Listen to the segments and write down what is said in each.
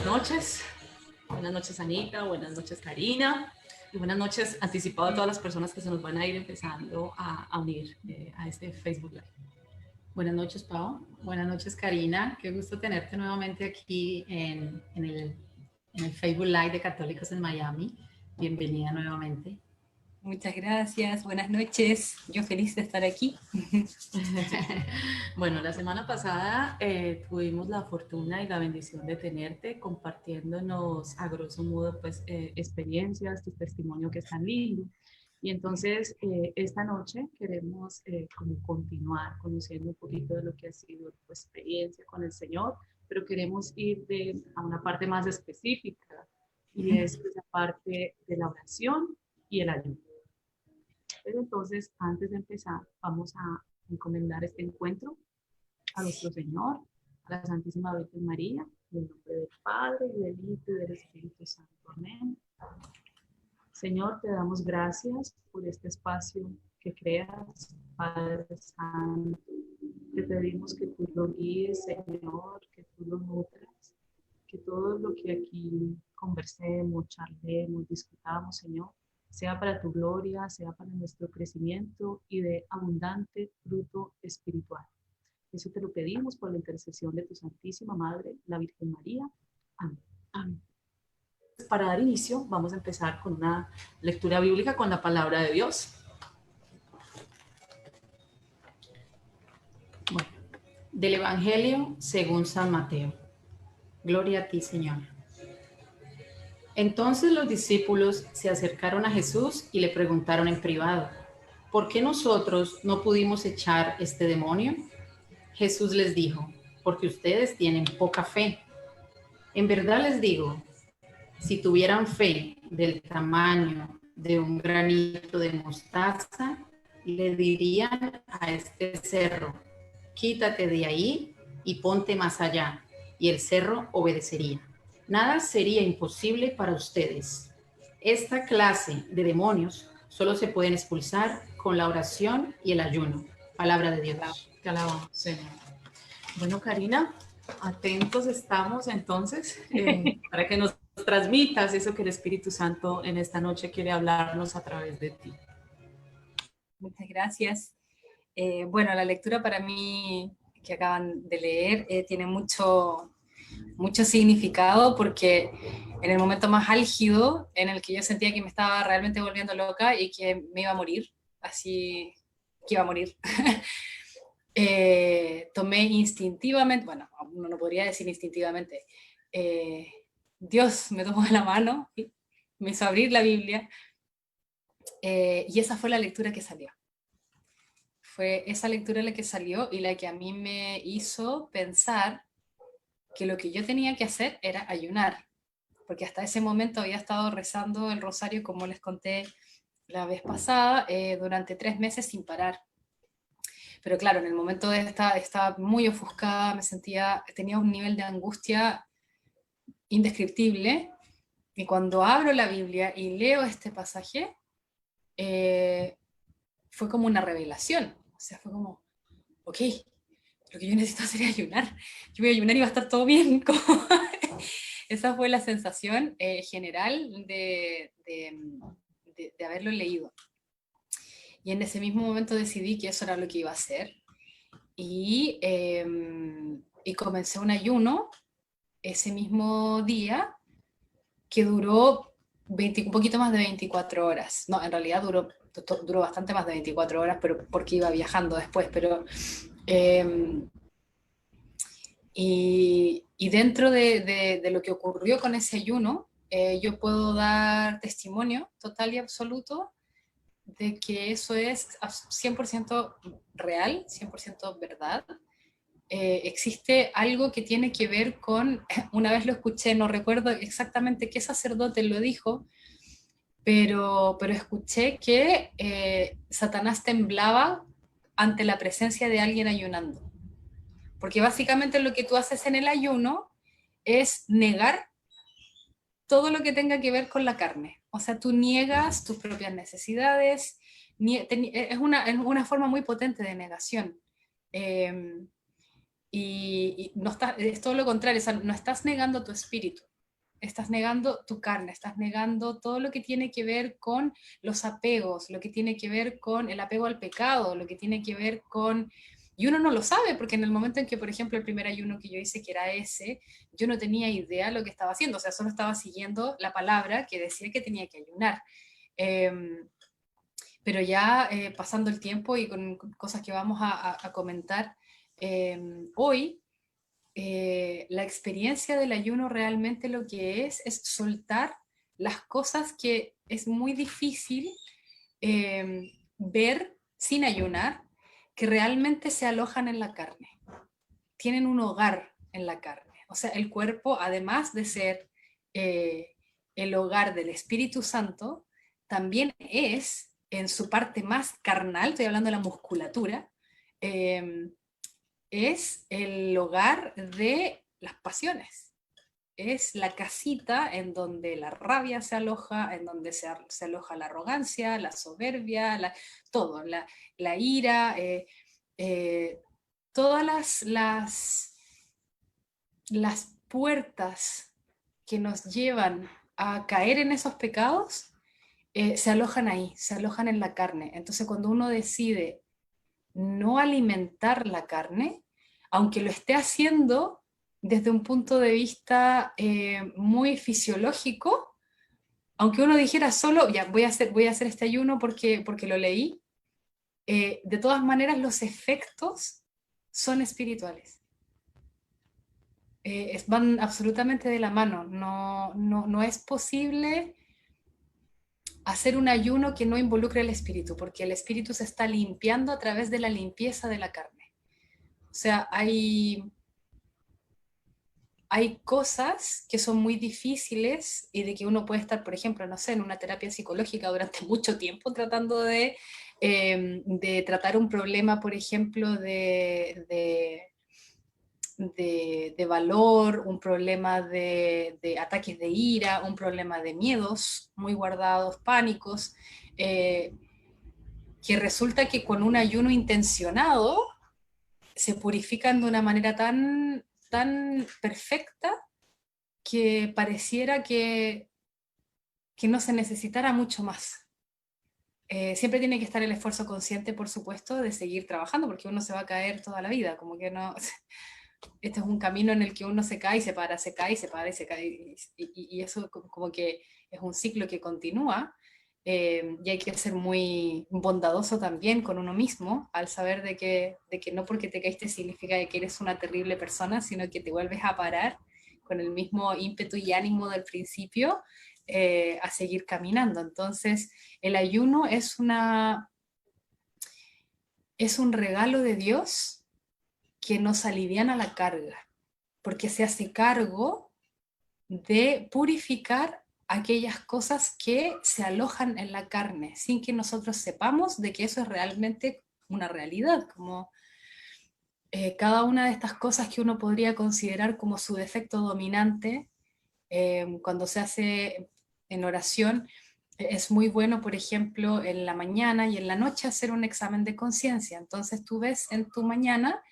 Buenas noches. Buenas noches, Anita. Buenas noches, Karina. Y buenas noches anticipado a todas las personas que se nos van a ir empezando a unir a este Facebook Live. Buenas noches, Pau. Buenas noches, Karina. Qué gusto tenerte nuevamente aquí en el Facebook Live de Católicos en Miami. Bienvenida nuevamente. Muchas gracias, buenas noches. Yo feliz de estar aquí. Bueno, la semana pasada tuvimos la fortuna y la bendición de tenerte compartiéndonos a grosso modo pues experiencias, tu testimonio que es tan lindo. Y entonces esta noche queremos como continuar conociendo un poquito de lo que ha sido tu experiencia con el Señor, pero queremos ir a una parte más específica y es esa parte de la oración y el ayuno. Pero entonces, antes de empezar, vamos a encomendar este encuentro a nuestro Señor, a la Santísima Virgen María, en el nombre del Padre, y del Hijo y del Espíritu Santo. Amén. Señor, te damos gracias por este espacio que creas, Padre Santo. Te pedimos que tú lo guíes, Señor, que tú lo nutras, que todo lo que aquí conversemos, charlemos, discutamos, Señor, sea para tu gloria, sea para nuestro crecimiento y de abundante fruto espiritual. Eso te lo pedimos por la intercesión de tu Santísima Madre, la Virgen María. Amén. Amén. Para dar inicio, vamos a empezar con una lectura bíblica con la palabra de Dios. Bueno, del Evangelio según San Mateo. Gloria a ti, Señor. Entonces los discípulos se acercaron a Jesús y le preguntaron en privado, ¿por qué nosotros no pudimos echar este demonio? Jesús les dijo, porque ustedes tienen poca fe. En verdad les digo, si tuvieran fe del tamaño de un granito de mostaza, le dirían a este cerro, quítate de ahí y ponte más allá, y el cerro obedecería. Nada sería imposible para ustedes. Esta clase de demonios solo se pueden expulsar con la oración y el ayuno. Palabra de Dios. Te alabamos, Señor. Bueno, Karina, atentos estamos entonces para que nos transmitas eso que el Espíritu Santo en esta noche quiere hablarnos a través de ti. Muchas gracias. Bueno, la lectura para mí que acaban de leer tiene mucho significado porque en el momento más álgido en el que yo sentía que me estaba realmente volviendo loca y que me iba a morir, así que iba a morir, tomé instintivamente, bueno, uno no podría decir instintivamente, Dios me tomó la mano y me hizo abrir la Biblia y esa fue la lectura que salió. Fue esa lectura la que salió y la que a mí me hizo pensar que lo que yo tenía que hacer era ayunar, porque hasta ese momento había estado rezando el rosario, como les conté la vez pasada, durante 3 meses sin parar. Pero claro, en el momento estaba muy ofuscada, tenía un nivel de angustia indescriptible, y cuando abro la Biblia y leo este pasaje, fue como una revelación. O sea, fue como, ok, lo que yo necesito hacer es ayunar. Yo voy a ayunar y va a estar todo bien. Esa fue la sensación general de haberlo leído. Y en ese mismo momento decidí que eso era lo que iba a hacer. Y comencé un ayuno ese mismo día que duró un poquito más de 24 horas. No, en realidad duró bastante más de 24 horas, pero porque iba viajando después. Pero, y dentro de lo que ocurrió con ese ayuno, yo puedo dar testimonio total y absoluto de que eso es 100% real, 100% verdad. Existe algo que tiene que ver con, una vez lo escuché, no recuerdo exactamente qué sacerdote lo dijo, pero escuché que Satanás temblaba ante la presencia de alguien ayunando. Porque básicamente lo que tú haces en el ayuno es negar todo lo que tenga que ver con la carne. O sea, tú niegas tus propias necesidades, es una forma muy potente de negación. Y no es todo lo contrario, o sea, no estás negando tu espíritu, estás negando tu carne, estás negando todo lo que tiene que ver con los apegos, lo que tiene que ver con el apego al pecado, lo que tiene que ver con... Y uno no lo sabe, porque en el momento en que, por ejemplo, el primer ayuno que yo hice, que era ese, yo no tenía idea lo que estaba haciendo, o sea, solo estaba siguiendo la palabra que decía que tenía que ayunar. Pero ya pasando el tiempo y con cosas que vamos a comentar hoy, la experiencia del ayuno realmente lo que es soltar las cosas que es muy difícil ver sin ayunar, que realmente se alojan en la carne, tienen un hogar en la carne. O sea, el cuerpo, además de ser el hogar del Espíritu Santo, también es, en su parte más carnal, estoy hablando de la musculatura, es el hogar de las pasiones. Es la casita en donde la rabia se aloja, en donde se aloja la arrogancia, la soberbia, todo, la ira, todas las puertas que nos llevan a caer en esos pecados se alojan ahí, se alojan en la carne. Entonces cuando uno decide no alimentar la carne, aunque lo esté haciendo desde un punto de vista muy fisiológico, aunque uno dijera solo, ya voy a hacer este ayuno porque lo leí, de todas maneras los efectos son espirituales. Van absolutamente de la mano. No es posible hacer un ayuno que no involucre el espíritu, porque el espíritu se está limpiando a través de la limpieza de la carne. O sea, hay cosas que son muy difíciles y de que uno puede estar, por ejemplo, no sé, en una terapia psicológica durante mucho tiempo tratando de tratar un problema, por ejemplo, de valor, un problema de ataques de ira, un problema de miedos muy guardados, pánicos, que resulta que con un ayuno intencionado se purifican de una manera tan perfecta que pareciera que no se necesitara mucho más. Siempre tiene que estar el esfuerzo consciente, por supuesto, de seguir trabajando, porque uno se va a caer toda la vida, como que no... Este es un camino en el que uno se cae y se para, se cae y se para y se cae, y eso como que es un ciclo que continúa, y hay que ser muy bondadoso también con uno mismo, al saber de que no porque te caíste significa que eres una terrible persona, sino que te vuelves a parar con el mismo ímpetu y ánimo del principio, a seguir caminando. Entonces, el ayuno es un regalo de Dios que nos aliviana la carga, porque se hace cargo de purificar aquellas cosas que se alojan en la carne, sin que nosotros sepamos de que eso es realmente una realidad, como cada una de estas cosas que uno podría considerar como su defecto dominante, cuando se hace en oración, es muy bueno, por ejemplo, en la mañana y en la noche hacer un examen de conciencia. Entonces tú ves en tu mañana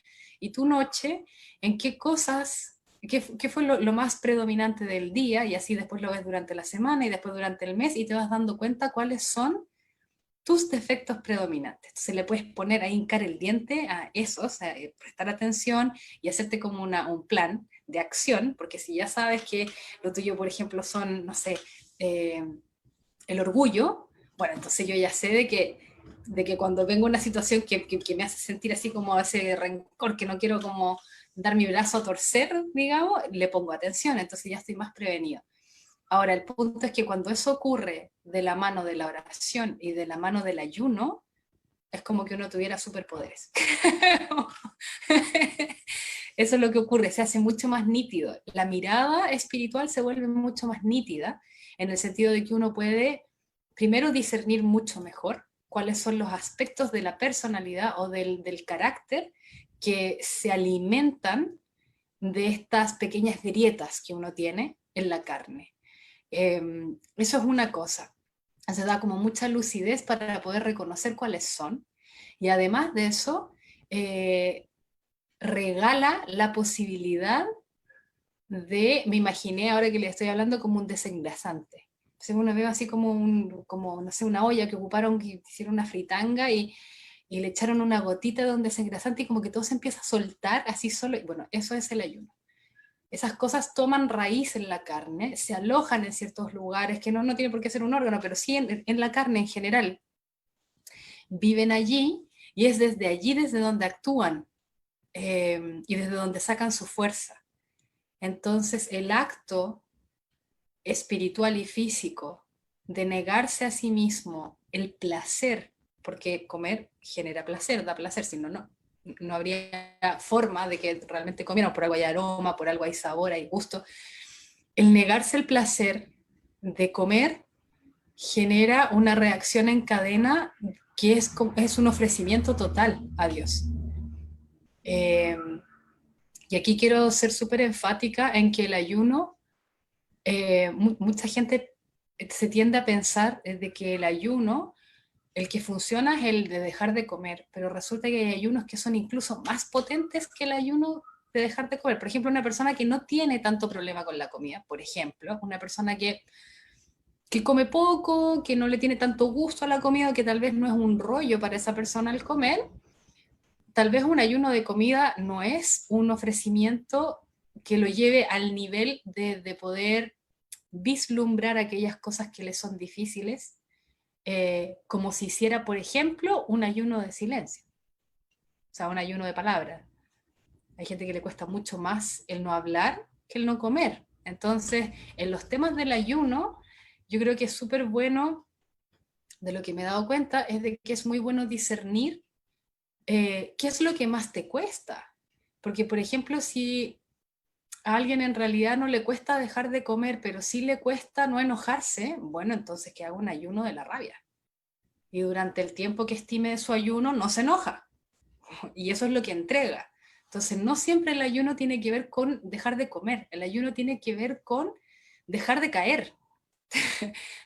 y tu noche en qué cosas, qué fue lo más predominante del día, y así después lo ves durante la semana y después durante el mes, y te vas dando cuenta cuáles son tus defectos predominantes. Entonces le puedes poner a hincar el diente a esos, a prestar atención y hacerte como un plan de acción, porque si ya sabes que lo tuyo, por ejemplo, son, no sé, el orgullo, bueno, entonces yo ya sé de que cuando vengo una situación que me hace sentir así como ese rencor, que no quiero como dar mi brazo a torcer, digamos, le pongo atención, entonces ya estoy más prevenido. Ahora, el punto es que cuando eso ocurre de la mano de la oración y de la mano del ayuno, es como que uno tuviera superpoderes. Eso es lo que ocurre, se hace mucho más nítido. La mirada espiritual se vuelve mucho más nítida, en el sentido de que uno puede primero discernir mucho mejor cuáles son los aspectos de la personalidad o del carácter que se alimentan de estas pequeñas grietas que uno tiene en la carne. Eso es una cosa. Se da como mucha lucidez para poder reconocer cuáles son. Y además de eso, regala la posibilidad me imaginé ahora que le estoy hablando como un desengrasante. Entonces uno ve así como, no sé, una olla que ocuparon, que hicieron una fritanga y le echaron una gotita de un desengrasante y como que todo se empieza a soltar así solo. Y bueno, eso es el ayuno. Esas cosas toman raíz en la carne, se alojan en ciertos lugares, que no tiene por qué ser un órgano, pero sí en la carne en general. Viven allí y es desde allí desde donde actúan y desde donde sacan su fuerza. Entonces el acto espiritual y físico de negarse a sí mismo el placer, porque comer genera placer, da placer, si no, no habría forma de que realmente comieran, por algo hay aroma, por algo hay sabor, hay gusto. El negarse el placer de comer genera una reacción en cadena que es un ofrecimiento total a Dios. Y aquí quiero ser súper enfática en que el ayuno, mucha gente se tiende a pensar de que el ayuno, el que funciona es el de dejar de comer, pero resulta que hay ayunos que son incluso más potentes que el ayuno de dejar de comer. Por ejemplo, una persona que no tiene tanto problema con la comida, por ejemplo, una persona que come poco, que no le tiene tanto gusto a la comida, que tal vez no es un rollo para esa persona el comer, tal vez un ayuno de comida no es un ofrecimiento que lo lleve al nivel de poder vislumbrar aquellas cosas que le son difíciles, como si hiciera, por ejemplo, un ayuno de silencio, o sea, un ayuno de palabra. Hay gente que le cuesta mucho más el no hablar que el no comer. Entonces, en los temas del ayuno, yo creo que es súper bueno, de lo que me he dado cuenta, es de que es muy bueno discernir qué es lo que más te cuesta. Porque, por ejemplo, si a alguien en realidad no le cuesta dejar de comer, pero sí le cuesta no enojarse, bueno, entonces que haga un ayuno de la rabia. Y durante el tiempo que estime de su ayuno, no se enoja. Y eso es lo que entrega. Entonces, no siempre el ayuno tiene que ver con dejar de comer. El ayuno tiene que ver con dejar de caer.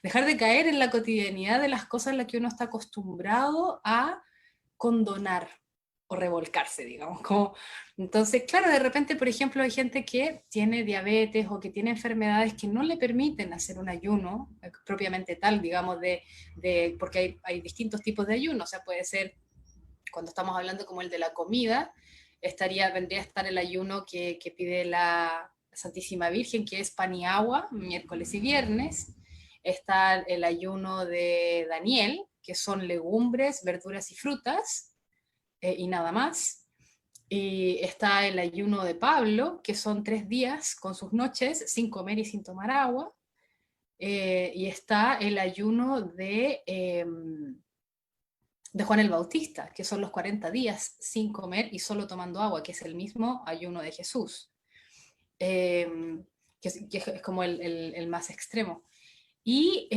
Dejar de caer en la cotidianidad de las cosas en las que uno está acostumbrado a condonar o revolcarse, digamos. Entonces, claro, de repente, por ejemplo, hay gente que tiene diabetes o que tiene enfermedades que no le permiten hacer un ayuno propiamente tal, digamos, porque hay distintos tipos de ayuno. O sea, puede ser, cuando estamos hablando como el de la comida, vendría a estar el ayuno que pide la Santísima Virgen, que es pan y agua, miércoles y viernes. Está el ayuno de Daniel, que son legumbres, verduras y frutas, y nada más. Y está el ayuno de Pablo, que son 3 días con sus noches, sin comer y sin tomar agua. Y está el ayuno de Juan el Bautista, que son los 40 días sin comer y solo tomando agua, que es el mismo ayuno de Jesús, que es como el más extremo. Y,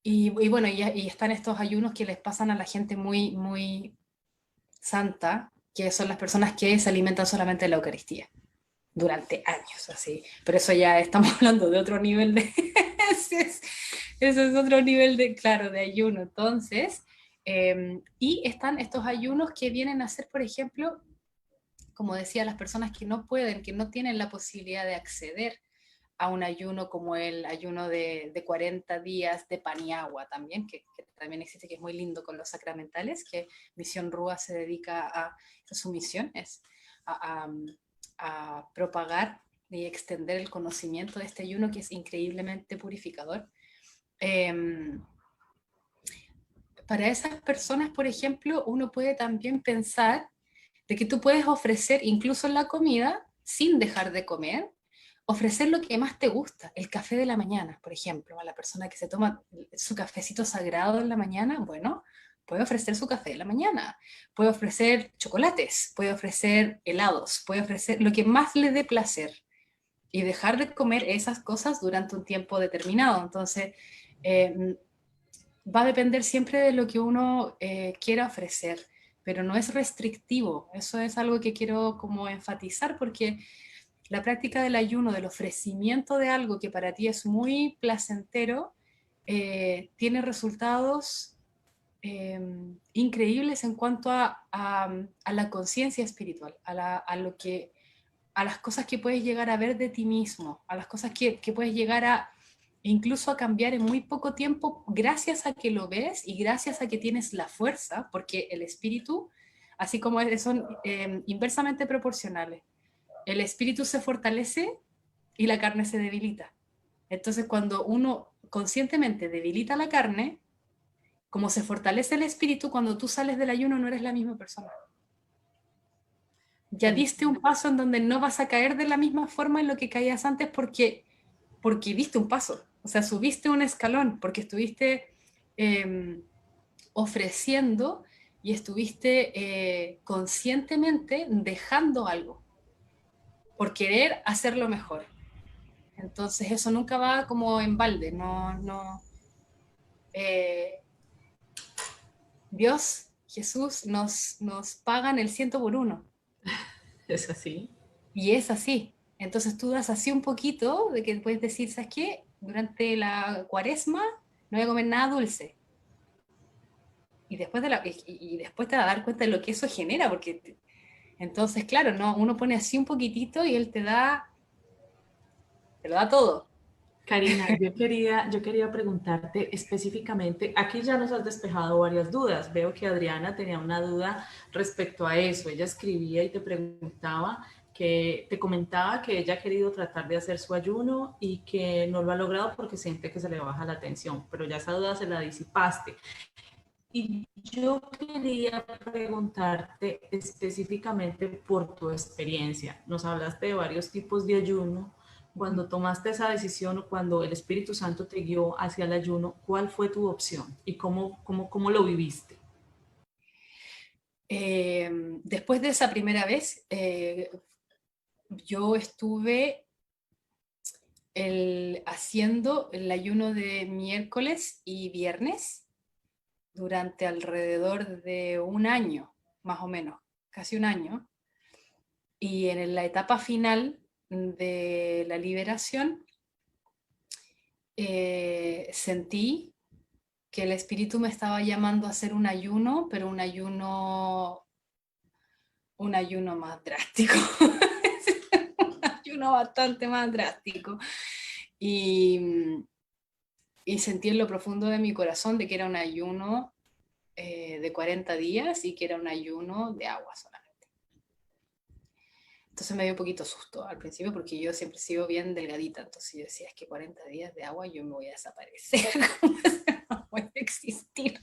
y bueno, y están estos ayunos que les pasan a la gente muy, muy santa, que son las personas que se alimentan solamente de la Eucaristía durante años, así. Pero eso ya estamos hablando de otro nivel de... Eso es otro nivel de, claro, de ayuno. Entonces, y están estos ayunos que vienen a ser, por ejemplo, como decía, las personas que no pueden, que no tienen la posibilidad de acceder a un ayuno como el ayuno de 40 días de pan y agua también, que también existe, que es muy lindo con los sacramentales, que Misión Rúa se dedica a, su misión es a, a propagar y extender el conocimiento de este ayuno que es increíblemente purificador. Para esas personas, por ejemplo, uno puede también pensar de que tú puedes ofrecer, incluso en la comida, sin dejar de comer, ofrecer lo que más te gusta, el café de la mañana, por ejemplo, a la persona que se toma su cafecito sagrado en la mañana, bueno, puede ofrecer su café de la mañana, puede ofrecer chocolates, puede ofrecer helados, puede ofrecer lo que más le dé placer y dejar de comer esas cosas durante un tiempo determinado. Entonces, va a depender siempre de lo que uno quiera ofrecer, pero no es restrictivo. Eso es algo que quiero como enfatizar porque la práctica del ayuno, del ofrecimiento de algo que para ti es muy placentero, tiene resultados increíbles en cuanto a la conciencia espiritual, a lo que a las cosas que puedes llegar a ver de ti mismo, a las cosas que puedes llegar a incluso a cambiar en muy poco tiempo gracias a que lo ves y gracias a que tienes la fuerza, porque el espíritu, así como son inversamente proporcionales. El espíritu se fortalece y la carne se debilita. Entonces, cuando uno conscientemente debilita la carne, como se fortalece el espíritu, cuando tú sales del ayuno no eres la misma persona. Ya diste un paso en donde no vas a caer de la misma forma en lo que caías antes porque diste un paso. O sea, subiste un escalón porque estuviste ofreciendo y estuviste conscientemente dejando algo por querer hacerlo mejor. Entonces eso nunca va como en balde, Dios, Jesús nos pagan el 100 por 1. ¿Es así? Y es así. Entonces tú das así un poquito de que puedes decir, ¿sabes qué? Durante la cuaresma no voy a comer nada dulce. Y después, y después te vas a dar cuenta de lo que eso genera, porque entonces, claro, no, uno pone así un poquitito y él te lo da todo. Karina, yo quería preguntarte específicamente, aquí ya nos has despejado varias dudas. Veo que Adriana tenía una duda respecto a eso. Ella escribía y te preguntaba que te comentaba que ella ha querido tratar de hacer su ayuno y que no lo ha logrado porque siente que se le baja la tensión, pero ya esa duda se la disipaste. Y yo quería preguntarte específicamente por tu experiencia. Nos hablaste de varios tipos de ayuno. Cuando tomaste esa decisión o cuando el Espíritu Santo te guió hacia el ayuno, ¿cuál fue tu opción y cómo lo viviste? Después de esa primera vez, yo estuve haciendo el ayuno de miércoles y viernes durante alrededor de un año, más o menos, casi un año. Y en la etapa final de la liberación, sentí que el espíritu me estaba llamando a hacer un ayuno, pero un ayuno más drástico, un ayuno bastante más drástico. Y sentí en lo profundo de mi corazón de que era un ayuno de 40 días y que era un ayuno de agua solamente. Entonces me dio un poquito susto al principio porque yo siempre he sido bien delgadita, entonces yo decía, es que 40 días de agua yo me voy a desaparecer, no voy a existir.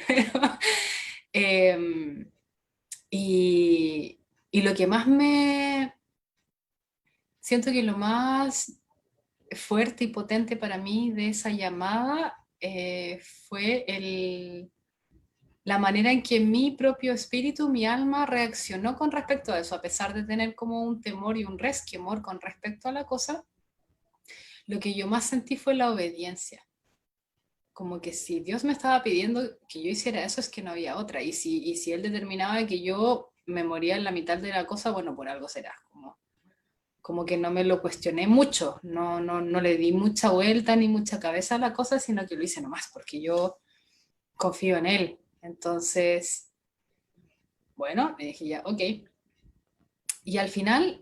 Pero, y lo que más siento que lo más fuerte y potente para mí de esa llamada fue la manera en que mi propio espíritu, mi alma reaccionó con respecto a eso, a pesar de tener como un temor y un resquemor con respecto a la cosa, lo que yo más sentí fue la obediencia. Como que si Dios me estaba pidiendo que yo hiciera eso, es que no había otra. Y si Él determinaba que yo me moría en la mitad de la cosa, bueno, por algo será. Como que no me lo cuestioné mucho, no le di mucha vuelta ni mucha cabeza a la cosa, sino que lo hice nomás, porque yo confío en Él. Entonces, bueno, me dije ya, ok. Y al final,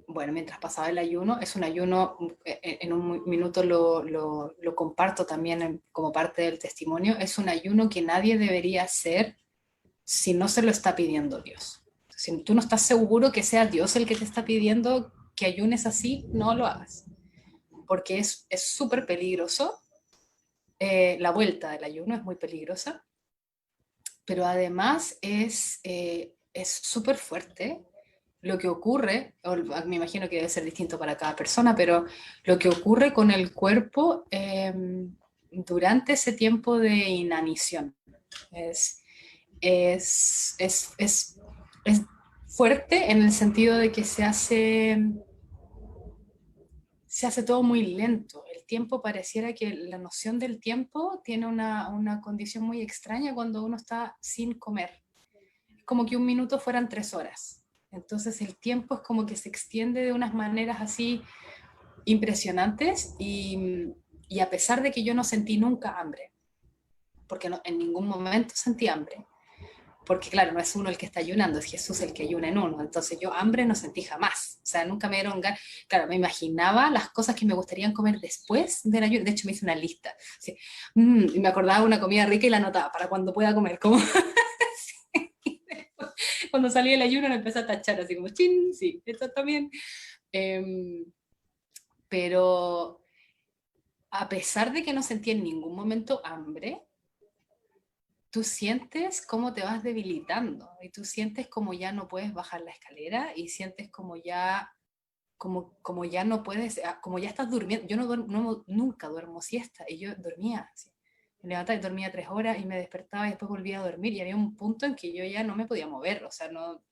bueno, mientras pasaba el ayuno, es un ayuno, en un minuto lo comparto también como parte del testimonio, es un ayuno que nadie debería hacer si no se lo está pidiendo Dios. Si tú no estás seguro que sea Dios el que te está pidiendo que ayunes así, no lo hagas, porque es súper peligroso. La vuelta del ayuno es muy peligrosa, pero además es súper fuerte. Lo que ocurre, me imagino que debe ser distinto para cada persona, pero lo que ocurre con el cuerpo durante ese tiempo de inanición es, es, es, es, es fuerte en el sentido de que se hace todo muy lento. El tiempo pareciera que la noción del tiempo tiene una condición muy extraña cuando uno está sin comer. Es como que un minuto fueran 3 horas. Entonces el tiempo es como que se extiende de unas maneras así impresionantes y a pesar de que yo no sentí nunca hambre, porque en ningún momento sentí hambre, porque claro, no es uno el que está ayunando, es Jesús el que ayuna en uno. Entonces yo hambre no sentí jamás, o sea, nunca me dieron ganas. Claro, me imaginaba las cosas que me gustarían comer después del ayuno. De hecho, me hice una lista. Así, y me acordaba de una comida rica y la anotaba para cuando pueda comer. Como cuando salí del ayuno me empecé a tachar, así como, chin, sí, esto también. Pero a pesar de que no sentí en ningún momento hambre, tú sientes cómo te vas debilitando y tú sientes como ya no puedes bajar la escalera y sientes como ya, como ya no puedes, como ya estás durmiendo. Yo nunca duermo siesta y yo dormía así. Me levantaba y dormía 3 horas y me despertaba y después volvía a dormir y había un punto en que yo ya no me podía mover, o sea, no,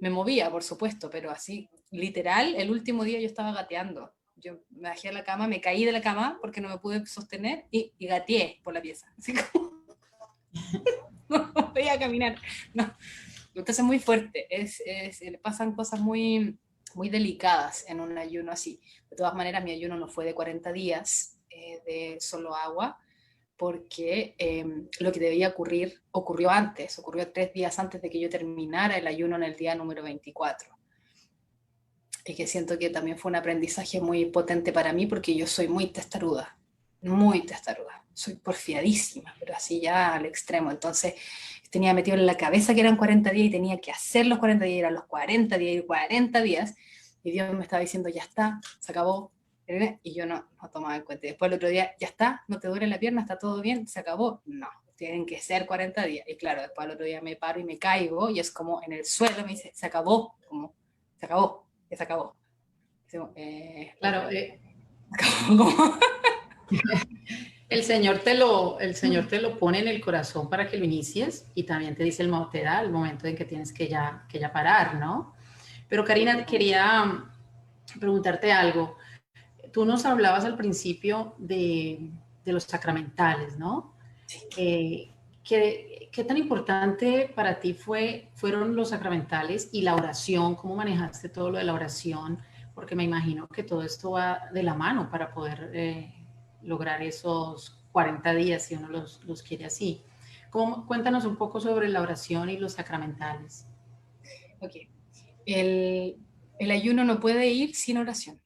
me movía, por supuesto, pero así, literal, el último día yo estaba gateando. Yo me bajé a la cama, me caí de la cama porque no me pude sostener y gateé por la pieza. Así como, no podía caminar. No. Entonces es muy fuerte, pasan cosas muy, muy delicadas en un ayuno así. De todas maneras, mi ayuno no fue de 40 días de solo agua, porque lo que debía ocurrir ocurrió antes, ocurrió 3 días antes de que yo terminara el ayuno en el día número 24. Y que siento que también fue un aprendizaje muy potente para mí, porque yo soy muy testaruda, soy porfiadísima, pero así ya al extremo. Entonces tenía metido en la cabeza que eran 40 días y tenía que hacer los 40 días, eran los 40 días y 40 días, y Dios me estaba diciendo, ya está, se acabó, y yo no tomaba en cuenta. Y después el otro día, ya está, no te duele la pierna, está todo bien, se acabó. No, tienen que ser 40 días. Y claro, después el otro día me paro y me caigo, y es como en el suelo, me dice, se acabó, como, se acabó, ya se acabó. Claro, como, el Señor te lo pone en el corazón para que lo inicies y también te dice te da el momento en que tienes que ya parar, ¿no? Pero Karina, quería preguntarte algo. Tú nos hablabas al principio de los sacramentales, ¿no? ¿Qué tan importante para ti fueron los sacramentales y la oración? ¿Cómo manejaste todo lo de la oración? Porque me imagino que todo esto va de la mano para poder lograr esos 40 días si uno los quiere así. Cuéntanos un poco sobre la oración y los sacramentales. ok. El ayuno no puede ir sin oración.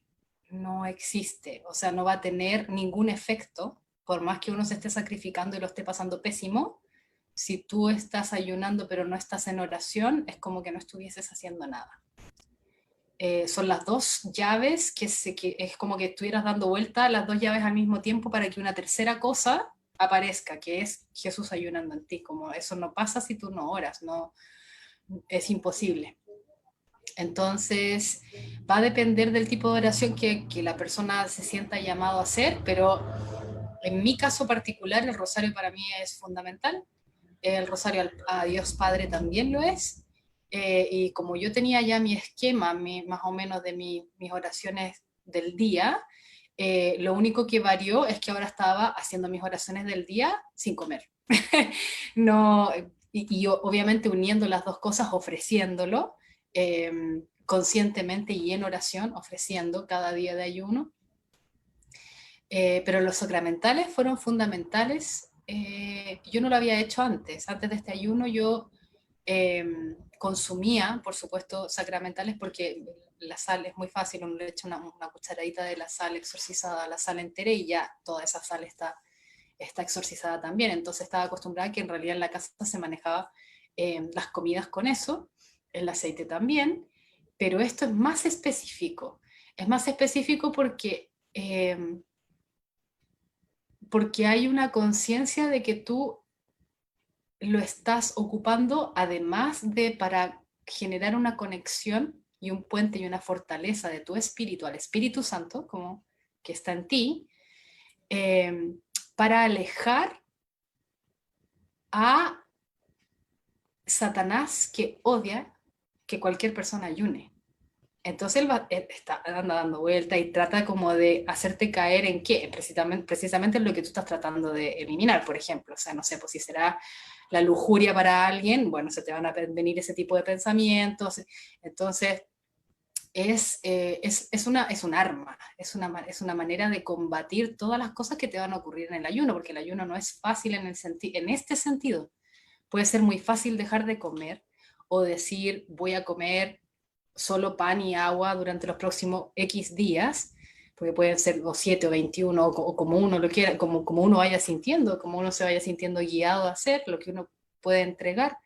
No existe. O sea, no va a tener ningún efecto, por más que uno se esté sacrificando y lo esté pasando pésimo. Si tú estás ayunando pero no estás en oración, es como que no estuvieses haciendo nada. Son las dos llaves que es como que estuvieras dando vuelta las dos llaves al mismo tiempo para que una tercera cosa aparezca, que es Jesús ayunando en ti. Como eso no pasa si tú no oras, no, es imposible. Entonces, va a depender del tipo de oración que la persona se sienta llamado a hacer, pero en mi caso particular, el rosario para mí es fundamental. El rosario a Dios Padre también lo es. Y como yo tenía ya mi esquema, más o menos de mis oraciones del día, lo único que varió es que ahora estaba haciendo mis oraciones del día sin comer. No, y yo obviamente uniendo las dos cosas, ofreciéndolo conscientemente y en oración, ofreciendo cada día de ayuno. Pero los sacramentales fueron fundamentales. Yo no lo había hecho antes. Antes de este ayuno yo consumía, por supuesto, sacramentales porque la sal es muy fácil, uno le echa una cucharadita de la sal exorcizada a la sal entera y ya toda esa sal está exorcizada también. Entonces estaba acostumbrada que en realidad en la casa se manejaba las comidas con eso, el aceite también, pero esto es más específico. Es más específico porque hay una conciencia de que tú lo estás ocupando además de para generar una conexión y un puente y una fortaleza de tu espíritu al Espíritu Santo, como que está en ti, para alejar a Satanás, que odia que cualquier persona ayune. Entonces él anda dando vuelta y trata como de hacerte caer en qué, precisamente en lo que tú estás tratando de eliminar, por ejemplo. O sea, no sé, pues si será la lujuria para alguien, bueno, se te van a venir ese tipo de pensamientos. Entonces, es un arma, es una manera de combatir todas las cosas que te van a ocurrir en el ayuno, porque el ayuno no es fácil en este sentido, puede ser muy fácil dejar de comer o decir voy a comer solo pan y agua durante los próximos X días, porque pueden ser o 7 o 21, o como uno lo quiera, como uno vaya sintiendo, como uno se vaya sintiendo guiado a hacer, lo que uno puede entregar.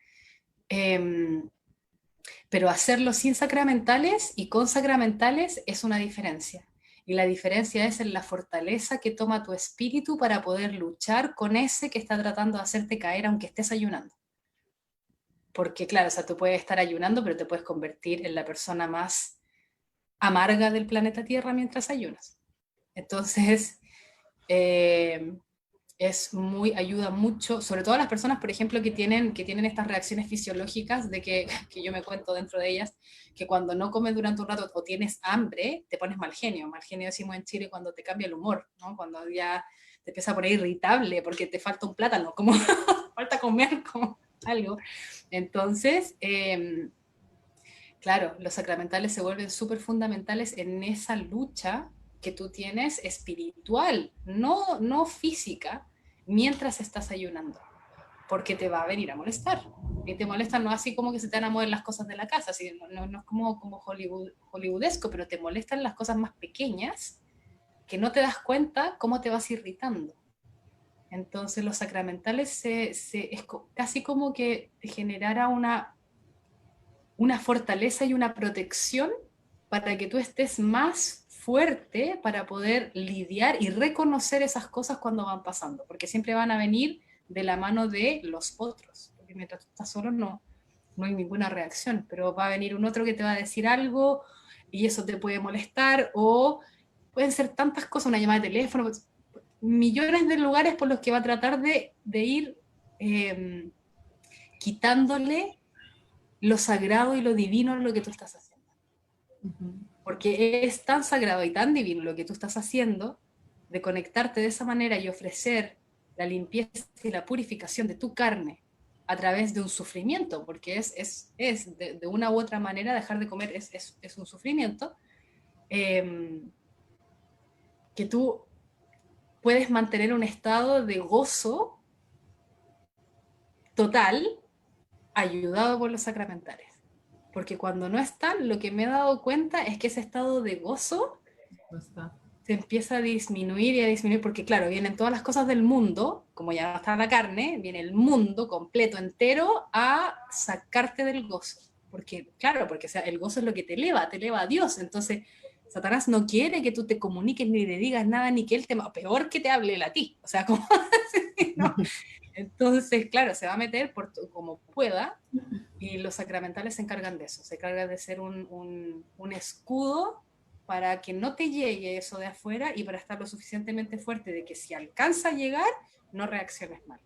Pero hacerlo sin sacramentales y con sacramentales es una diferencia. Y la diferencia es en la fortaleza que toma tu espíritu para poder luchar con ese que está tratando de hacerte caer aunque estés ayunando. Porque claro, o sea, tú puedes estar ayunando, pero te puedes convertir en la persona más amarga del planeta Tierra mientras ayunas. Entonces, ayuda mucho, sobre todo a las personas, por ejemplo, que tienen estas reacciones fisiológicas de que yo me cuento dentro de ellas, que cuando no comes durante un rato o tienes hambre, te pones mal genio decimos en Chile cuando te cambia el humor, ¿no? Cuando ya te empieza a poner irritable porque te falta un plátano, como falta comer como algo. Entonces, claro, los sacramentales se vuelven súper fundamentales en esa lucha que tú tienes espiritual, no física, mientras estás ayunando, porque te va a venir a molestar. Y te molesta no así como que se te van a mover las cosas de la casa, así, no es como hollywoodesco, pero te molestan las cosas más pequeñas que no te das cuenta cómo te vas irritando. Entonces los sacramentales es casi como que te generara una fortaleza y una protección para que tú estés más fuerte para poder lidiar y reconocer esas cosas cuando van pasando, porque siempre van a venir de la mano de los otros, porque mientras tú estás solo no hay ninguna reacción, pero va a venir un otro que te va a decir algo y eso te puede molestar, o pueden ser tantas cosas, una llamada de teléfono, pues, millones de lugares por los que va a tratar de ir quitándole lo sagrado y lo divino en lo que tú estás haciendo. Porque es tan sagrado y tan divino lo que tú estás haciendo, de conectarte de esa manera y ofrecer la limpieza y la purificación de tu carne a través de un sufrimiento, porque es de una u otra manera dejar de comer es un sufrimiento, que tú puedes mantener un estado de gozo total ayudado por los sacramentales. Porque cuando no están, lo que me he dado cuenta es que ese estado de gozo se empieza a disminuir y a disminuir, porque claro, vienen todas las cosas del mundo, como ya no está la carne, viene el mundo completo, entero, a sacarte del gozo. Porque, claro, porque o sea, el gozo es lo que te eleva a Dios. Entonces, Satanás no quiere que tú te comuniques ni le digas nada, ni que él peor que te hable él a ti. O sea, como ¿no? Entonces, claro, se va a meter como pueda, y los sacramentales se encargan de eso, se encargan de ser un escudo para que no te llegue eso de afuera y para estar lo suficientemente fuerte de que si alcanza a llegar, no reacciones mal.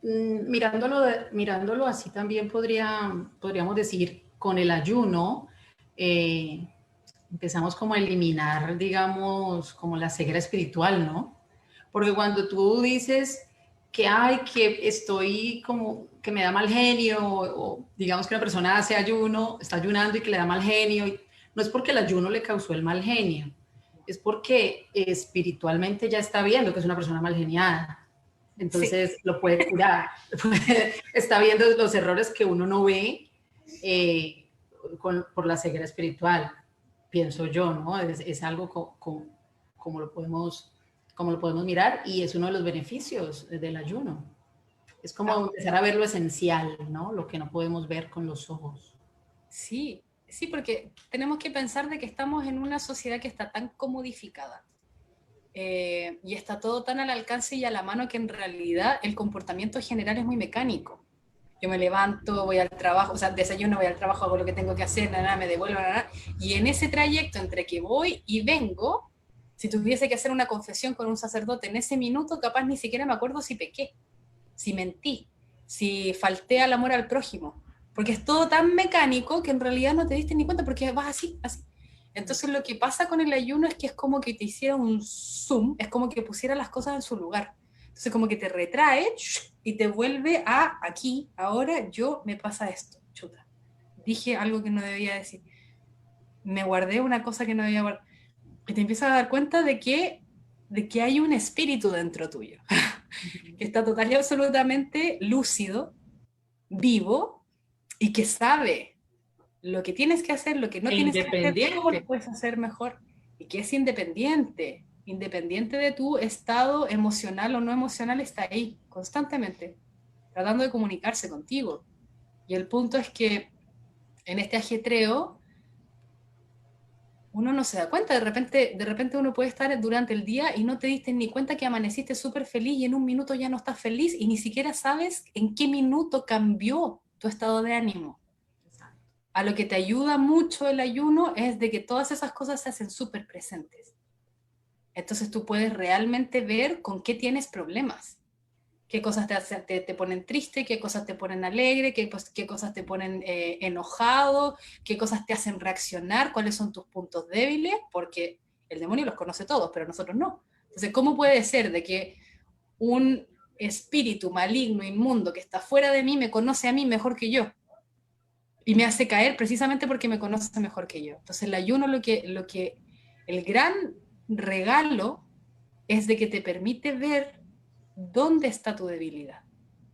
Mirándolo así también podríamos decir, con el ayuno, empezamos como a eliminar, digamos, como la ceguera espiritual, ¿no? Porque cuando tú dices que estoy como que me da mal genio, o digamos que una persona hace ayuno, está ayunando y que le da mal genio, no es porque el ayuno le causó el mal genio, es porque espiritualmente ya está viendo que es una persona mal geniada. Entonces sí, lo puede curar. Está viendo los errores que uno no ve por la ceguera espiritual, pienso yo, ¿no? Es algo como lo podemos mirar, y es uno de los beneficios del ayuno. Es como empezar a ver lo esencial, ¿no? Lo que no podemos ver con los ojos. Sí, sí, porque tenemos que pensar de que estamos en una sociedad que está tan comodificada. Y está todo tan al alcance y a la mano que en realidad el comportamiento general es muy mecánico. Yo me levanto, voy al trabajo, o sea, desayuno, voy al trabajo, hago lo que tengo que hacer, nada, me devuelvo, nada, y en ese trayecto entre que voy y vengo, si tuviese que hacer una confesión con un sacerdote en ese minuto, capaz ni siquiera me acuerdo si pequé, si mentí, si falté al amor al prójimo, porque es todo tan mecánico que en realidad no te diste ni cuenta porque vas así, así. Entonces lo que pasa con el ayuno es que es como que te hiciera un zoom, es como que pusiera las cosas en su lugar. Entonces como que te retrae y te vuelve a aquí, ahora me pasa esto, chuta. Dije algo que no debía decir. Me guardé una cosa que no debía guardar. Y te empiezas a dar cuenta de que de que hay un espíritu dentro tuyo, que está total y absolutamente lúcido, vivo, y que sabe lo que tienes que hacer, lo que no tienes que hacer, cómo lo puedes hacer mejor, y que es independiente, independiente de tu estado emocional o no emocional, está ahí constantemente, tratando de comunicarse contigo. Y el punto es que en este ajetreo uno no se da cuenta, de repente uno puede estar durante el día y no te diste ni cuenta que amaneciste súper feliz y en un minuto ya no estás feliz y ni siquiera sabes en qué minuto cambió tu estado de ánimo. A lo que te ayuda mucho el ayuno es de que todas esas cosas se hacen súper presentes. Entonces tú puedes realmente ver con qué tienes problemas. Qué cosas te ponen triste, qué cosas te ponen alegre, qué cosas te ponen enojado, qué cosas te hacen reaccionar, cuáles son tus puntos débiles, porque el demonio los conoce todos, pero nosotros no. Entonces, ¿cómo puede ser de que un espíritu maligno, inmundo, que está fuera de mí, me conoce a mí mejor que yo? Y me hace caer precisamente porque me conoce mejor que yo. Entonces, el ayuno, el gran regalo es de que te permite ver dónde está tu debilidad.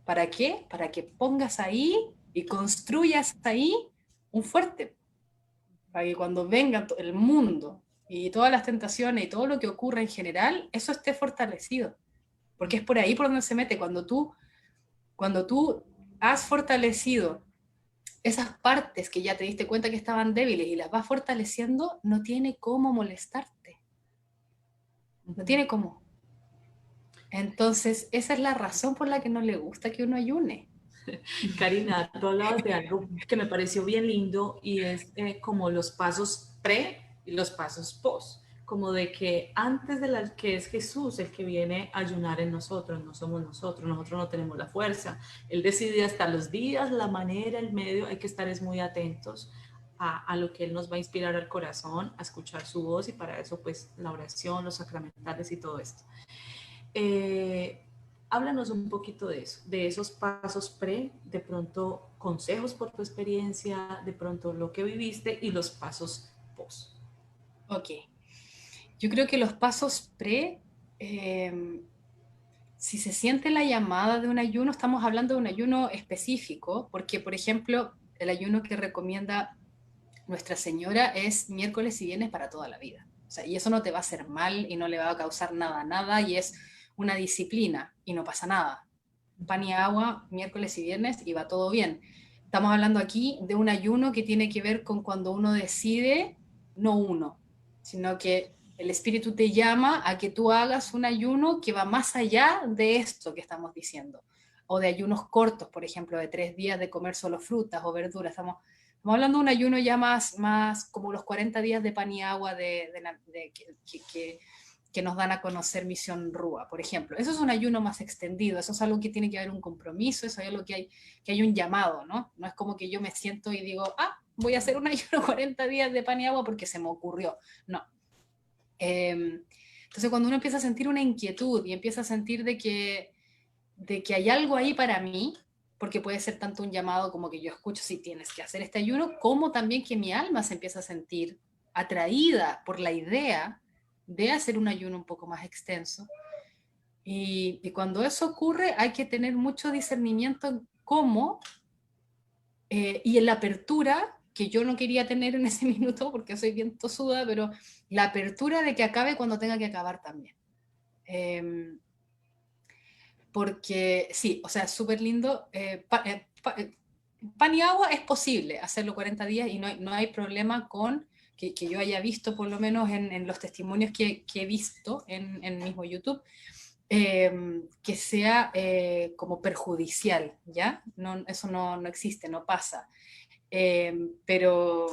¿Para qué? Para que pongas ahí y construyas ahí un fuerte. Para que cuando venga el mundo y todas las tentaciones y todo lo que ocurra en general, eso esté fortalecido. Porque es por ahí por donde se mete. Cuando tú has fortalecido esas partes que ya te diste cuenta que estaban débiles y las vas fortaleciendo, no tiene cómo molestarte. No tiene cómo. Entonces, esa es la razón por la que no le gusta que uno ayune. Karina, tú hablabas de algo que me pareció bien lindo y es como los pasos pre y los pasos post, como de que antes de la que es Jesús el que viene a ayunar en nosotros, no somos nosotros no tenemos la fuerza, Él decide hasta los días, la manera, el medio, hay que estar es muy atentos a lo que Él nos va a inspirar al corazón, a escuchar su voz y para eso pues la oración, los sacramentales y todo esto. Eh, Háblanos un poquito de eso, de esos pasos pre, de pronto consejos por tu experiencia, de pronto lo que viviste y los pasos post. Ok. Yo creo que los pasos pre, si se siente la llamada de un ayuno, estamos hablando de un ayuno específico, porque, por ejemplo, el ayuno que recomienda Nuestra Señora es miércoles y viernes para toda la vida. O sea, y eso no te va a hacer mal y no le va a causar nada a nada, y es una disciplina y no pasa nada. Pan y agua, miércoles y viernes, y va todo bien. Estamos hablando aquí de un ayuno que tiene que ver con cuando uno decide, no uno, sino que el Espíritu te llama a que tú hagas un ayuno que va más allá de esto que estamos diciendo. O de ayunos cortos, por ejemplo, de 3 días de comer solo frutas o verduras. Estamos hablando de un ayuno ya más como los 40 días de pan y agua que nos dan a conocer Misión Rúa, por ejemplo. Eso es un ayuno más extendido, eso es algo que tiene que haber un compromiso, eso es algo que hay un llamado, ¿no? No es como que yo me siento y digo, voy a hacer un ayuno 40 días de pan y agua porque se me ocurrió. No. Entonces, cuando uno empieza a sentir una inquietud y empieza a sentir de que hay algo ahí para mí, porque puede ser tanto un llamado como que yo escucho si tienes que hacer este ayuno, como también que mi alma se empieza a sentir atraída por la idea de hacer un ayuno un poco más extenso. Y cuando eso ocurre hay que tener mucho discernimiento en cómo y en la apertura, que yo no quería tener en ese minuto porque soy bien tosuda, pero la apertura de que acabe cuando tenga que acabar también. Porque sí, o sea, es súper lindo. Pan y agua es posible hacerlo 40 días y no hay problema con que yo haya visto, por lo menos en los testimonios que he visto en mismo YouTube, que sea como perjudicial, ¿ya? No, eso no existe, no pasa. Pero...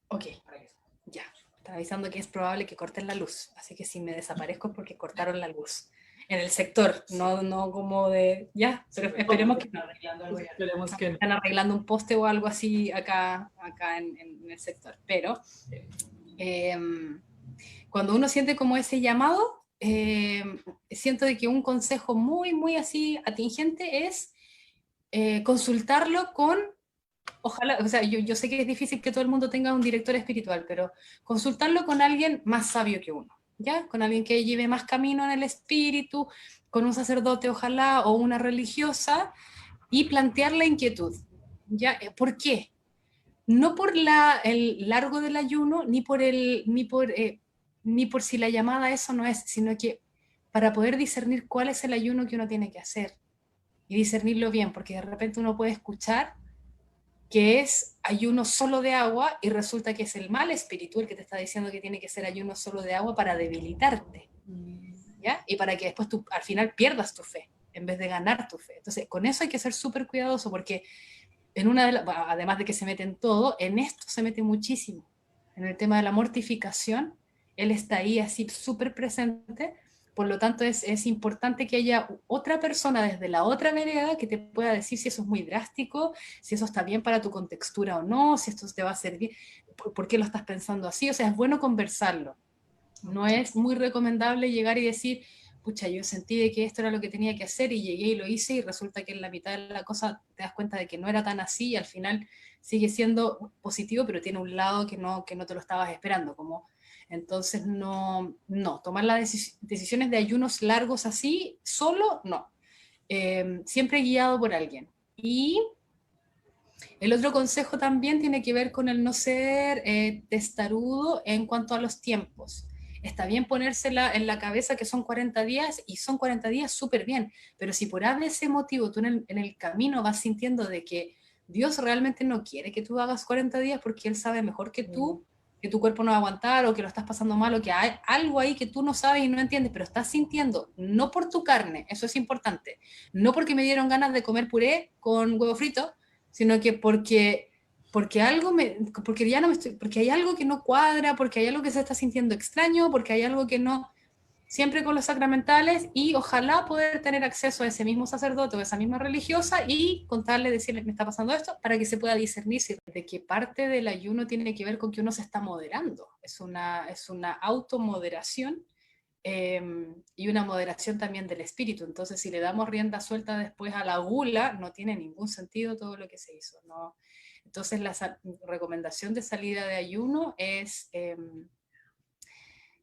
Ok, ya. Está avisando que es probable que corten la luz, así que si me desaparezco es porque cortaron la luz en el sector, no como de, ya, pero esperemos que no. Esperemos que no. Están arreglando un poste o algo así acá en el sector, pero cuando uno siente como ese llamado, siento de que un consejo muy, muy así atingente es consultarlo con ojalá, o sea, yo sé que es difícil que todo el mundo tenga un director espiritual, pero consultarlo con alguien más sabio que uno, ¿ya? Con alguien que lleve más camino en el espíritu, con un sacerdote ojalá, o una religiosa, y plantear la inquietud, ¿ya? ¿Por qué? No por el largo del ayuno, ni por si la llamada eso no es, sino que para poder discernir cuál es el ayuno que uno tiene que hacer y discernirlo bien, porque de repente uno puede escuchar que es ayuno solo de agua y resulta que es el mal espiritual que te está diciendo que tiene que ser ayuno solo de agua para debilitarte, ¿ya? Y para que después tú al final pierdas tu fe en vez de ganar tu fe. Entonces, con eso hay que ser súper cuidadoso porque en una además de que se mete en todo, en esto se mete muchísimo. En el tema de la mortificación, él está ahí así súper presente, por lo tanto es importante que haya otra persona desde la otra vereda que te pueda decir si eso es muy drástico, si eso está bien para tu contextura o no, si esto te va a servir, por qué lo estás pensando así, o sea, es bueno conversarlo. No es muy recomendable llegar y decir, pucha, yo sentí de que esto era lo que tenía que hacer y llegué y lo hice y resulta que en la mitad de la cosa te das cuenta de que no era tan así y al final sigue siendo positivo, pero tiene un lado que no te lo estabas esperando. Como, entonces, no, tomar las decisiones de ayunos largos así, solo, no. Siempre guiado por alguien. Y el otro consejo también tiene que ver con el no ser testarudo en cuanto a los tiempos. Está bien ponérsela en la cabeza que son 40 días y son 40 días súper bien, pero si por ese motivo tú en el camino vas sintiendo de que Dios realmente no quiere que tú hagas 40 días porque Él sabe mejor que tú, que tu cuerpo no va a aguantar o que lo estás pasando mal o que hay algo ahí que tú no sabes y no entiendes, pero estás sintiendo, no por tu carne, eso es importante, no porque me dieron ganas de comer puré con huevo frito, sino que porque ya no me estoy, porque hay algo que no cuadra, porque hay algo que se está sintiendo extraño, porque hay algo que no, siempre con los sacramentales y ojalá poder tener acceso a ese mismo sacerdote o a esa misma religiosa y contarle, decirle, me está pasando esto, para que se pueda discernir si de qué parte del ayuno tiene que ver con que uno se está moderando. Es una automoderación y una moderación también del espíritu. Entonces, si le damos rienda suelta después a la gula, no tiene ningún sentido todo lo que se hizo, ¿no? Entonces, la recomendación de salida de ayuno es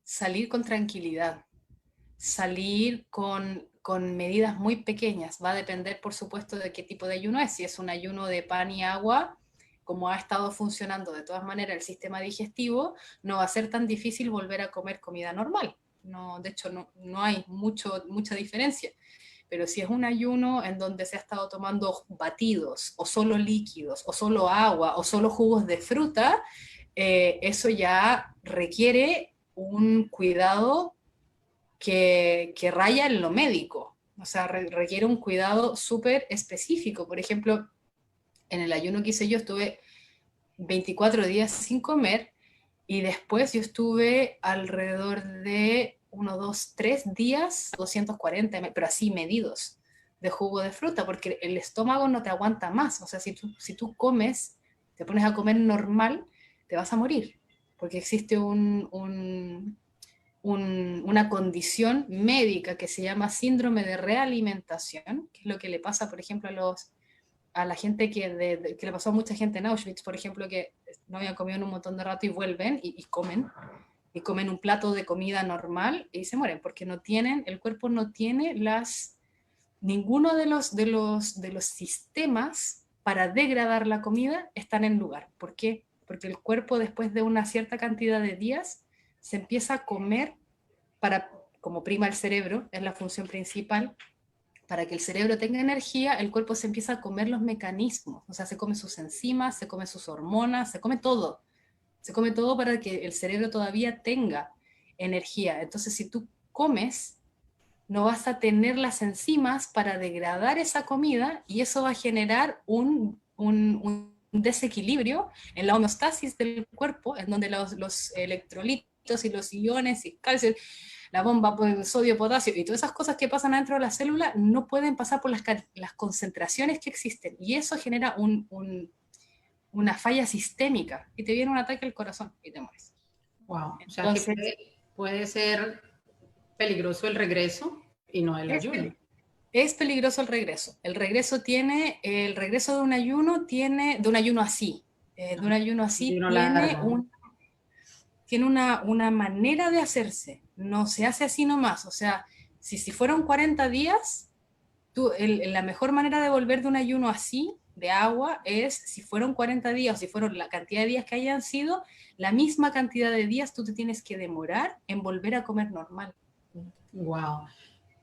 salir con tranquilidad, salir con medidas muy pequeñas. Va a depender, por supuesto, de qué tipo de ayuno es. Si es un ayuno de pan y agua, como ha estado funcionando de todas maneras el sistema digestivo, no va a ser tan difícil volver a comer comida normal. No, de hecho, no hay mucha diferencia. Pero si es un ayuno en donde se ha estado tomando batidos, o solo líquidos, o solo agua, o solo jugos de fruta, eso ya requiere un cuidado que raya en lo médico. O sea, requiere un cuidado súper específico. Por ejemplo, en el ayuno que hice yo estuve 24 días sin comer y después yo estuve alrededor de 1, 2, 3 días, 240, pero así medidos, de jugo de fruta, porque el estómago no te aguanta más. O sea, si tú comes, te pones a comer normal, te vas a morir, porque existe una condición médica que se llama síndrome de realimentación, que es lo que le pasa, por ejemplo, a la gente que le pasó a mucha gente en Auschwitz, por ejemplo, que no habían comido en un montón de rato y vuelven y comen un plato de comida normal y se mueren, porque el cuerpo no tiene ninguno de los sistemas para degradar la comida están en lugar. ¿Por qué? Porque el cuerpo después de una cierta cantidad de días se empieza a comer como prima el cerebro, es la función principal, para que el cerebro tenga energía, el cuerpo se empieza a comer los mecanismos, o sea, se come sus enzimas, se come sus hormonas, se come todo para que el cerebro todavía tenga energía. Entonces, si tú comes, no vas a tener las enzimas para degradar esa comida y eso va a generar un desequilibrio en la homeostasis del cuerpo, en donde los electrolitos y los iones y calcio, la bomba, sodio, potasio y todas esas cosas que pasan adentro de la célula no pueden pasar por las concentraciones que existen y eso genera una falla sistémica y te viene un ataque al corazón y te mueres. Wow, o sea Entonces, que puede ser peligroso el regreso y no el ayuno. Es peligroso el regreso. El regreso de un ayuno de un ayuno así, de un ayuno Y así uno largo. tiene una manera de hacerse. No se hace así nomás. O sea, si fueron 40 días, la mejor manera de volver de un ayuno así, de agua, es si fueron 40 días o si fueron la cantidad de días que hayan sido, la misma cantidad de días tú te tienes que demorar en volver a comer normal. Wow.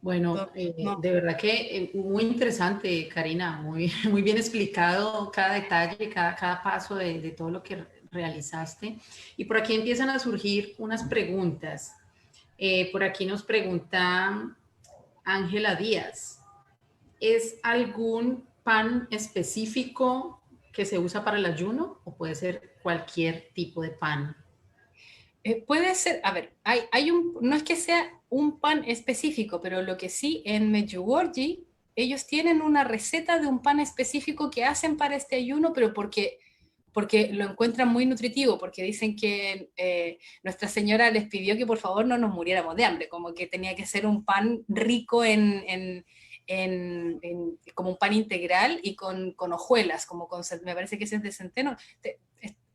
Bueno, No, de verdad que muy interesante, Karina, muy, muy bien explicado cada detalle, cada paso de todo lo que realizaste. Y por aquí empiezan a surgir unas preguntas. Por aquí nos pregunta Ángela Díaz, ¿es algún pan específico que se usa para el ayuno o puede ser cualquier tipo de pan? puede ser, a ver, no es que sea un pan específico, pero lo que sí, en Medjugorje, ellos tienen una receta de un pan específico que hacen para este ayuno, pero porque lo encuentran muy nutritivo, porque dicen que Nuestra Señora les pidió que por favor no nos muriéramos de hambre, como que tenía que ser un pan rico como un pan integral y con hojuelas, me parece que ese es de centeno.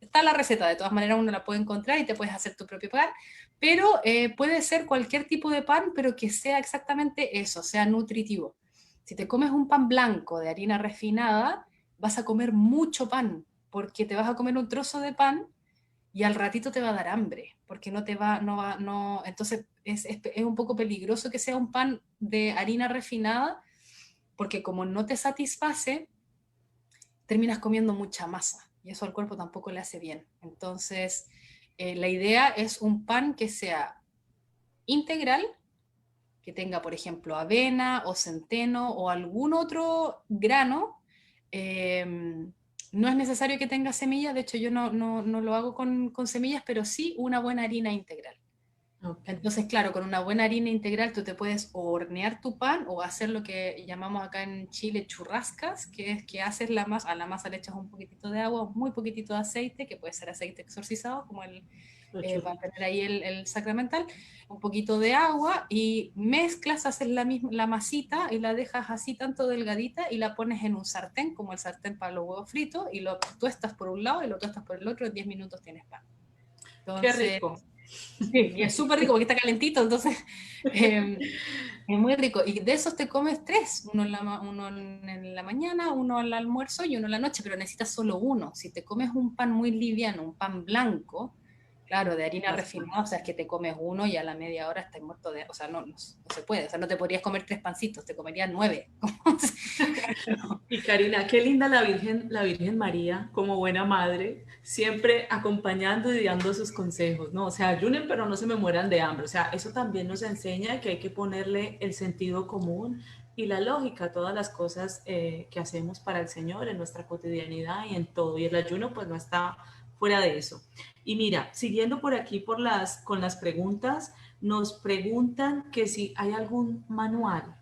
Está la receta, de todas maneras uno la puede encontrar y te puedes hacer tu propio pan, pero puede ser cualquier tipo de pan, pero que sea exactamente eso, sea nutritivo. Si te comes un pan blanco de harina refinada, vas a comer mucho pan, porque te vas a comer un trozo de pan y al ratito te va a dar hambre, porque no te va, no va, no, entonces es un poco peligroso que sea un pan de harina refinada, porque como no te satisface, terminas comiendo mucha masa y eso al cuerpo tampoco le hace bien. Entonces, la idea es un pan que sea integral, que tenga, por ejemplo, avena o centeno o algún otro grano. Eh, no es necesario que tenga semillas, de hecho yo no lo hago con semillas, pero sí una buena harina integral. Ok. Entonces, claro, con una buena harina integral tú te puedes hornear tu pan o hacer lo que llamamos acá en Chile churrascas, que es que haces la masa, a la masa le echas un poquitito de agua, muy poquitito de aceite, que puede ser aceite exorcizado, como para tener ahí el sacramental, un poquito de agua y mezclas, haces la masita y la dejas así tanto delgadita y la pones en un sartén, como el sartén para los huevos fritos, y lo tuestas por un lado y lo tuestas por el otro, en 10 minutos tienes pan. Qué Entonces, rico. sí, y es súper rico porque está calentito, entonces es muy rico. Y de esos te comes tres, uno en la mañana, uno al almuerzo y uno en la noche, pero necesitas solo uno. Si te comes un pan muy liviano, un pan blanco, claro, de harina Bastante. refinada, o sea, es que te comes uno y a la media hora estás muerto de, o sea, no se puede, o sea, no te podrías comer 3 pancitos, te comerías 9. Y Karina, qué linda la Virgen María, como buena madre, siempre acompañando y dando sus consejos, ¿no? O sea, ayunen, pero no se me mueran de hambre. O sea, eso también nos enseña que hay que ponerle el sentido común y la lógica a todas las cosas que hacemos para el Señor en nuestra cotidianidad y en todo. Y el ayuno, pues, no está fuera de eso. Y mira, siguiendo por aquí con las preguntas, nos preguntan que si hay algún manual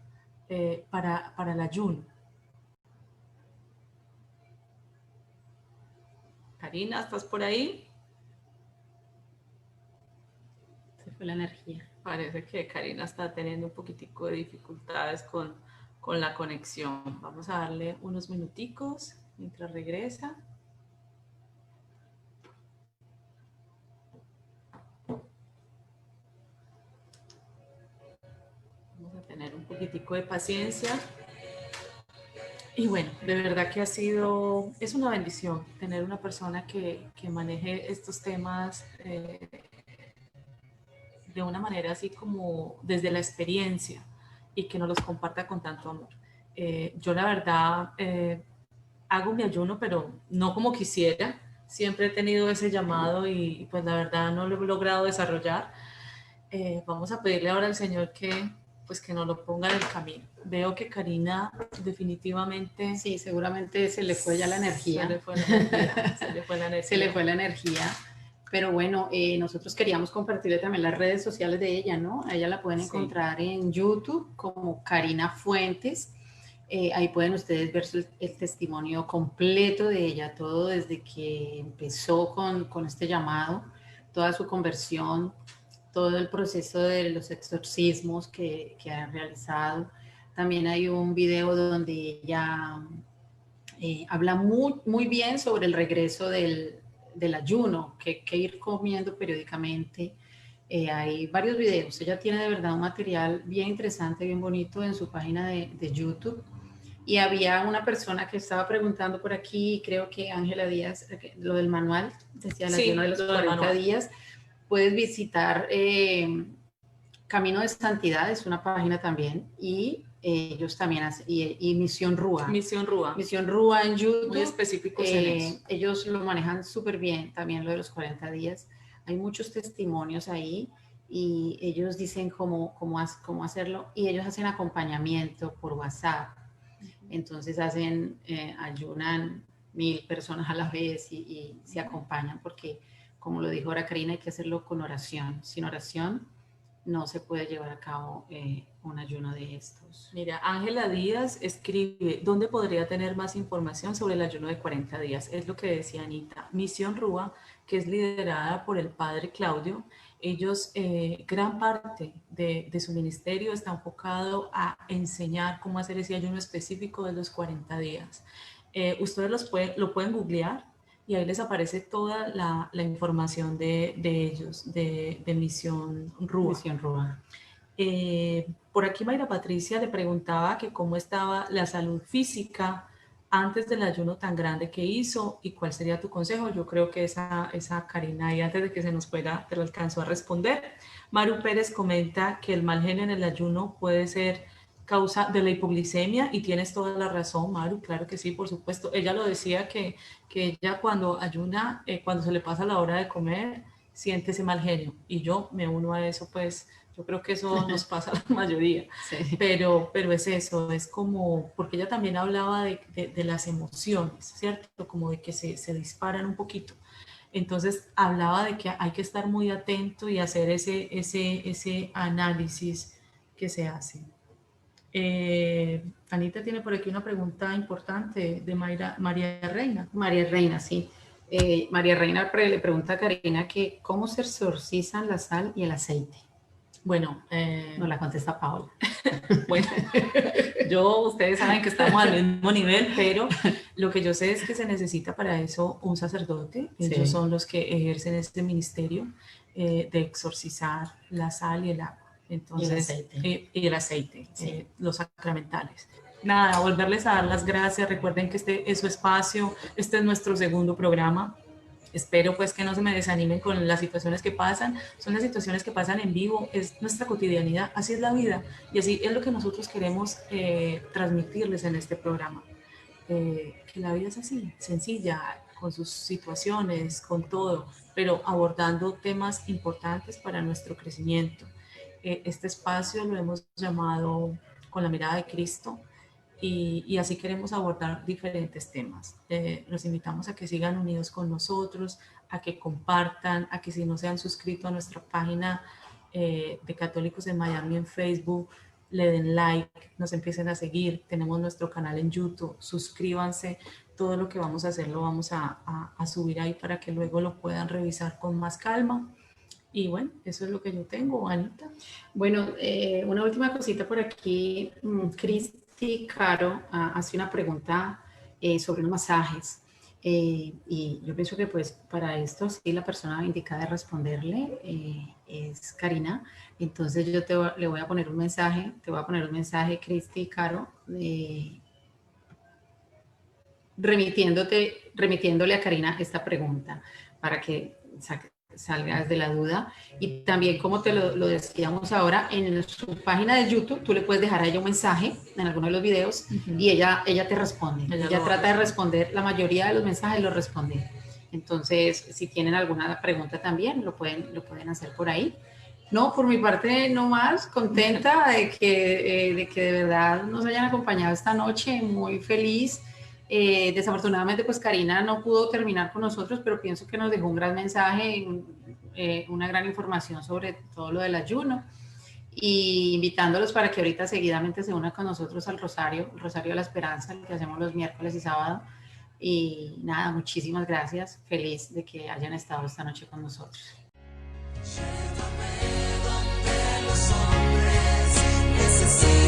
para el ayuno. Karina, ¿estás por ahí? Se fue la energía. Parece que Karina está teniendo un poquitico de dificultades con la conexión. Vamos a darle unos minuticos mientras regresa. Vamos a tener un poquitico de paciencia. Y bueno, de verdad que es una bendición tener una persona que maneje estos temas de una manera así como desde la experiencia y que nos los comparta con tanto amor. Yo la verdad hago mi ayuno, pero no como quisiera. Siempre he tenido ese llamado y pues la verdad no lo he logrado desarrollar. Vamos a pedirle ahora al Señor pues que nos lo ponga en el camino. Veo que Karina definitivamente Sí, seguramente se le fue ya la se le energía. fue la energía, se le fue la Se le energía. fue la energía. Pero bueno, nosotros queríamos compartirle también las redes sociales de ella, ¿no? A ella la pueden Sí. encontrar en YouTube como Karina Fuentes. Ahí pueden ustedes ver el testimonio completo de ella, todo desde que empezó con este llamado, toda su conversión, todo el proceso de los exorcismos que ha realizado, También hay un video donde ella habla muy bien sobre el regreso del ayuno, que ir comiendo periódicamente. Hay varios videos. Ella tiene de verdad un material bien interesante, bien bonito en su página de YouTube. Y había una persona que estaba preguntando por aquí, creo que Ángela Díaz, lo del manual, decía el ayuno de los 40 días. Puedes visitar Camino de Santidad, es una página también, y ellos también hacen, y Misión Rúa. Misión Rúa. Misión Rúa en YouTube. Muy específicos en eso. Ellos lo manejan súper bien, también lo de los 40 días. Hay muchos testimonios ahí y ellos dicen cómo hacerlo, y ellos hacen acompañamiento por WhatsApp. Entonces ayunan 1000 personas a la vez y se acompañan, porque como lo dijo ahora Karina, hay que hacerlo con oración. Sin oración no se puede llevar a cabo un ayuno de estos. Mira, Ángela Díaz escribe, ¿dónde podría tener más información sobre el ayuno de 40 días? Es lo que decía Anita. Misión Rúa, que es liderada por el padre Claudio, ellos, gran parte de su ministerio está enfocado a enseñar cómo hacer ese ayuno específico de los 40 días. Ustedes lo pueden googlear y ahí les aparece toda la información de ellos, de Misión Rúa. Misión Rúa. Por aquí Mayra Patricia le preguntaba que cómo estaba la salud física antes del ayuno tan grande que hizo y cuál sería tu consejo. Yo creo que esa Karina, y antes de que se nos fuera, te lo alcanzó a responder. Maru Pérez comenta que el mal genio en el ayuno puede ser causa de la hipoglicemia, y tienes toda la razón, Maru, claro que sí, por supuesto. Ella lo decía que ella cuando ayuna, cuando se le pasa la hora de comer, siente ese mal genio, y yo me uno a eso, pues yo creo que eso nos pasa a la mayoría, sí. pero es eso, es como, porque ella también hablaba de las emociones, ¿cierto? Como de que se disparan un poquito. Entonces hablaba de que hay que estar muy atento y hacer ese análisis que se hace. Anita tiene por aquí una pregunta importante de María Reina. María Reina, sí. María Reina le pregunta a Karina que cómo se exorcizan la sal y el aceite. Bueno, no la contesta Paola. Bueno, ustedes saben que estamos al mismo nivel, pero lo que yo sé es que se necesita para eso un sacerdote. Ellos sí son los que ejercen este ministerio de exorcizar la sal y el agua. Entonces, y el aceite, sí. Los sacramentales. Nada, volverles a dar las gracias. Recuerden que este es su espacio, este es nuestro segundo programa. Espero pues que no se me desanimen con las situaciones que pasan. Son las situaciones que pasan en vivo, es nuestra cotidianidad, así es la vida y así es lo que nosotros queremos transmitirles en este programa. Que la vida es así, sencilla, con sus situaciones, con todo, pero abordando temas importantes para nuestro crecimiento. Este espacio lo hemos llamado Con la mirada de Cristo. Y así queremos abordar diferentes temas. Los invitamos a que sigan unidos con nosotros, a que compartan, a que si no se han suscrito a nuestra página de Católicos en Miami en Facebook, le den like, nos empiecen a seguir. Tenemos nuestro canal en YouTube, suscríbanse. Todo lo que vamos a hacer lo vamos a subir ahí para que luego lo puedan revisar con más calma. Y bueno, eso es lo que yo tengo, Anita. Bueno, una última cosita por aquí. Cristi Caro hace una pregunta sobre los masajes y yo pienso que pues para esto sí la persona indicada de responderle es Karina. Entonces yo le voy a poner un mensaje, Cristi Caro, remitiéndole a Karina esta pregunta para que salgas de la duda. Y también, como te lo decíamos ahora, en su página de YouTube tú le puedes dejar a ella un mensaje en alguno de los videos y ella te responde. Ella trata de responder, la mayoría de los mensajes los responde. Entonces, si tienen alguna pregunta también, lo pueden hacer por ahí. No, por mi parte, no más, contenta de que de verdad nos hayan acompañado esta noche, muy feliz. Desafortunadamente pues Karina no pudo terminar con nosotros, pero pienso que nos dejó un gran mensaje, una gran información sobre todo lo del ayuno, y invitándolos para que ahorita seguidamente se unan con nosotros al Rosario, el Rosario de la Esperanza, que hacemos los miércoles y sábado. Y nada, muchísimas gracias, feliz de que hayan estado esta noche con nosotros. Llévame donde los hombres necesitan.